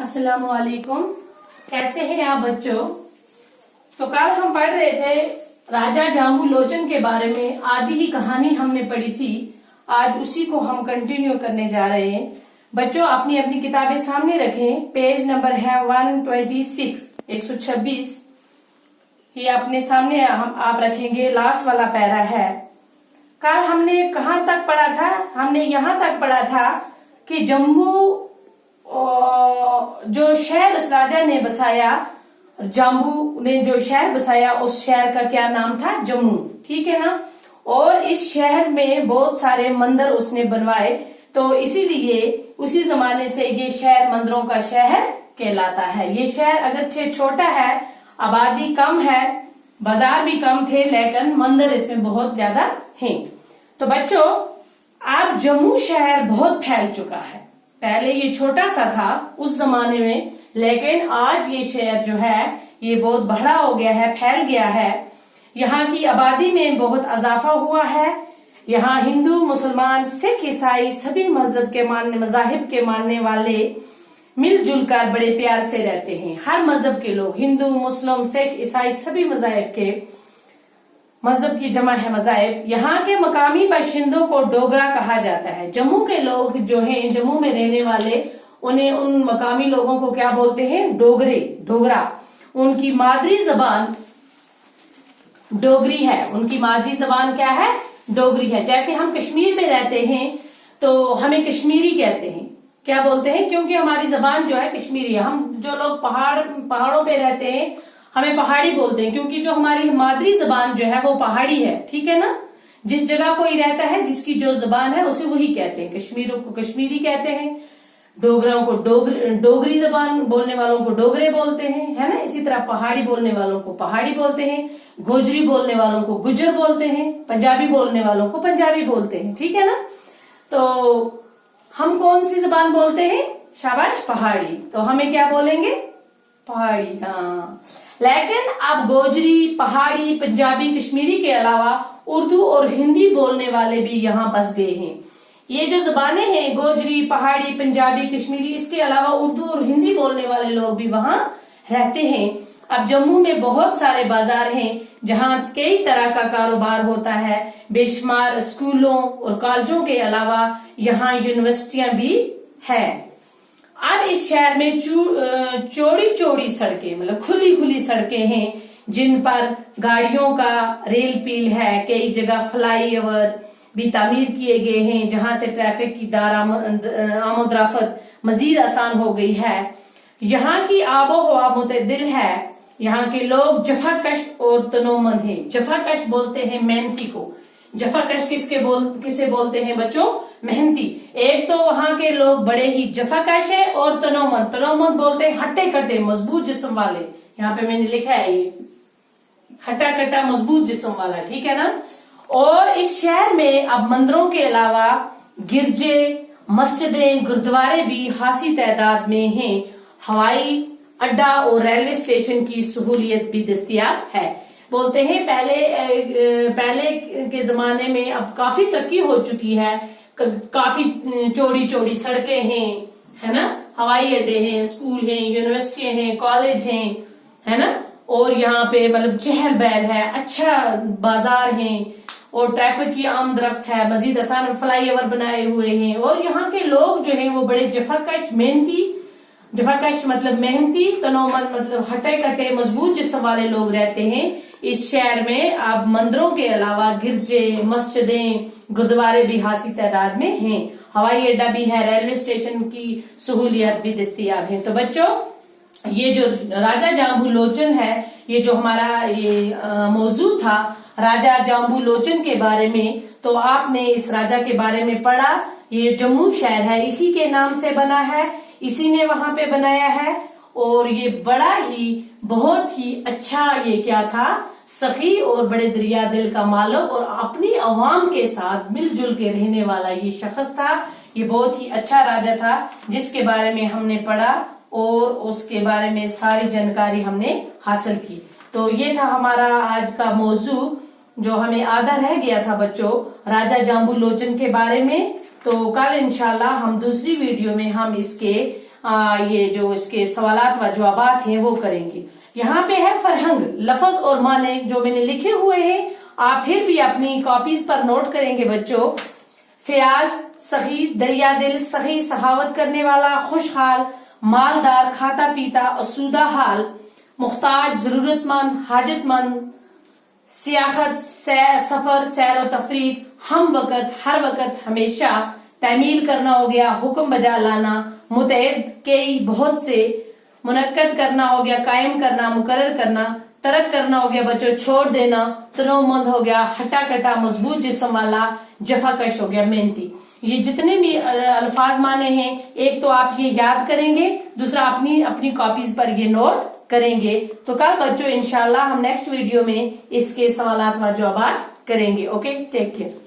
अस्सलाम वालेकुम। कैसे हैं आप बच्चों? तो कल हम पढ़ रहे थे राजा जाम्बू लोचन के बारे में। आधी ही कहानी हमने पढ़ी थी, आज उसी को हम कंटिन्यू करने जा रहे हैं। बच्चों अपनी अपनी किताबें सामने रखें। पेज नंबर है 126 126। ये अपने सामने आप रखेंगे। लास्ट वाला पैरा है। कल हमने कहाँ तक पढ़ा था? हमने यहाँ तक पढ़ा था कि जम्मू जो शहर उस राजा ने बसाया, जाम्बू ने जो शहर बसाया, उस शहर का क्या नाम था? जम्मू। ठीक है ना। और इस शहर में बहुत सारे मंदिर उसने बनवाए, तो इसीलिए उसी जमाने से ये शहर मंदिरों का शहर कहलाता है। ये शहर अगरचे छोटा है, आबादी कम है, बाजार भी कम थे, लेकिन मंदिर इसमें बहुत ज्यादा हैं। तो बच्चों अब जम्मू शहर बहुत फैल चुका है। पहले ये छोटा सा था उस जमाने में, लेकिन आज ये शहर जो है ये बहुत बड़ा हो गया है, फैल गया है। यहाँ की आबादी में बहुत इजाफा हुआ है। यहाँ हिंदू, मुसलमान, सिख, ईसाई सभी मजाहिब के मानने वाले मिलजुल कर बड़े प्यार से रहते हैं। हर मजहब के लोग, हिंदू, मुस्लिम, सिख, ईसाई सभी मजाहिब के, मजहब की जमा है मजाहिब। यहाँ के मकामी बाशिंदों को डोगरा कहा जाता है। जम्मू के लोग जो हैं, जम्मू में रहने वाले, उन्हें उन मकामी लोगों को क्या बोलते हैं? डोगरा। उनकी मादरी जबान डोगरी है। उनकी मादरी जबान क्या है? डोगरी है। जैसे हम कश्मीर में रहते हैं तो हमें कश्मीरी कहते हैं। क्या बोलते हैं? क्योंकि हमारी जबान जो है कश्मीरी है। हम जो लोग पहाड़ों पे रहते हैं हमें पहाड़ी बोलते हैं, क्योंकि जो हमारी मादरी जबान जो है वो पहाड़ी है। ठीक है ना। जिस जगह कोई रहता है, जिसकी जो जबान है उसे वही कहते हैं। कश्मीरों को कश्मीरी कहते हैं, डोगरों को डोगरी जबान बोलने वालों को डोगरे बोलते हैं, है ना। इसी तरह पहाड़ी बोलने वालों को पहाड़ी बोलते हैं, गोजरी बोलने वालों को गुजर बोलते हैं, पंजाबी बोलने वालों को पंजाबी बोलते हैं। ठीक है ना। तो हम कौन सी जबान बोलते हैं? शाबाश, पहाड़ी। तो हमें क्या बोलेंगे? पहाड़ी। हाँ, लेकिन अब गोजरी, पहाड़ी, पंजाबी, कश्मीरी के अलावा उर्दू और हिंदी बोलने वाले भी यहाँ बस गए हैं। ये जो जबानें हैं, गोजरी, पहाड़ी, पंजाबी, कश्मीरी, इसके अलावा उर्दू और हिंदी बोलने वाले लोग भी वहाँ रहते हैं। अब जम्मू में बहुत सारे बाजार हैं जहाँ कई तरह का कारोबार होता है। बेशुमार स्कूलों और कॉलेजों के अलावा यहाँ यूनिवर्सिटियां भी है। अब इस शहर में चौड़ी चौड़ी सड़कें, मतलब खुली खुली सड़कें हैं, जिन पर गाड़ियों का रेल पील है। कई जगह फ्लाईओवर भी तामीर किए गए हैं, जहां से ट्रैफिक की आमोदराफत मजीद आसान हो गई है। यहाँ की आबो हवा मुतदिल है। यहाँ के लोग जफाकश और तनोमंद हैं। जफाकश बोलते हैं मेहनती को। जफाकश किसे बोलते हैं बच्चों? मेहनती। एक तो वहाँ के लोग बड़े ही जफाकश है, और तनोमंद बोलते हैं हट्टे कट्टे मजबूत जिस्म वाले। यहाँ पे मैंने लिखा है ये हट्टा कट्टा मजबूत जिस्म वाला। ठीक है ना। और इस शहर में अब मंदिरों के अलावा गिरजे, मस्जिदें, गुरुद्वारे भी खासी तादाद में हैं। हवाई अड्डा और रेलवे स्टेशन की सहूलियत भी दस्तयाब है। बोलते हैं पहले के जमाने में अब काफी तरक्की हो चुकी है। काफी चौड़ी चौड़ी सड़कें हैं, है ना। हवाई अड्डे हैं, स्कूल हैं, यूनिवर्सिटी हैं, कॉलेज हैं, है ना। और यहाँ पे मतलब चहल पहल है, अच्छा बाजार हैं, और ट्रैफिक की आमदरफ्त है। मजीद आसान फ्लाईओवर बनाए हुए हैं। और यहाँ के लोग जो हैं वो बड़े जफाकश, मेहनती, जफाकश मतलब मेहनती, तनोमंद मतलब हटे कटे मजबूत जिस्म वाले लोग रहते हैं इस शहर में। अब मंदिरों के अलावा गिरजे, मस्जिदें, गुरुद्वारे भी खासी तादाद में हैं। हवाई अड्डा भी है, रेलवे स्टेशन की सहूलियत भी दस्तयाब है। तो बच्चों ये जो राजा जाम्बू लोचन है, ये जो हमारा ये मौजू था राजा जाम्बू लोचन के बारे में, तो आपने इस राजा के बारे में पढ़ा। ये जम्मू शहर है, इसी के नाम से बना है, इसी ने वहां पे बनाया है। और ये बड़ा ही बहुत ही अच्छा, ये क्या था? सखी और बड़े दरिया दिल का मालिक और अपनी अवाम के साथ मिलजुल के रहने वाला ये शख्स था। ये बहुत ही अच्छा राजा था जिसके बारे में हमने पढ़ा और उसके बारे में सारी जानकारी हमने हासिल की। तो ये था हमारा आज का मौजू, जो हमें आधा रह गया था बच्चों राजा जाम्बू लोचन के बारे में। तो कल इंशाल्लाह हम दूसरी वीडियो में हम इसके ये जो इसके सवालात व जवाबात हैं वो करेंगे। यहाँ पे है फरहंग, लफ्ज और माने जो मैंने लिखे हुए हैं, आप फिर भी अपनी कॉपीज पर नोट करेंगे बच्चों। फयाज सही, दरिया दिल सही, सहावत करने वाला, खुशहाल, मालदार, खाता पीता, आसूदा हाल, मुख्ताज जरूरतमंद, हाजतमंद, सियाहत सफर, सैर और तफरीक, हम वक़्त हर वक़्त हमेशा, तामील करना हो गया हुक्म बजा लाना, मुतैद कई बहुत से, मुनक्कद करना हो गया कायम करना मुकर्रर करना, तरक करना हो गया बच्चों छोड़ देना, तनोमंद हो गया हटा कटा मजबूत जिस्म वाला, जफाकश हो गया मेहनती। ये जितने भी अल्फाज माने हैं, एक तो आप ये याद करेंगे, दूसरा अपनी कॉपीज पर ये नोट करेंगे। तो कल बच्चों इंशाल्लाह हम नेक्स्ट वीडियो में इसके सवालात व जवाब करेंगे। Okay, take care.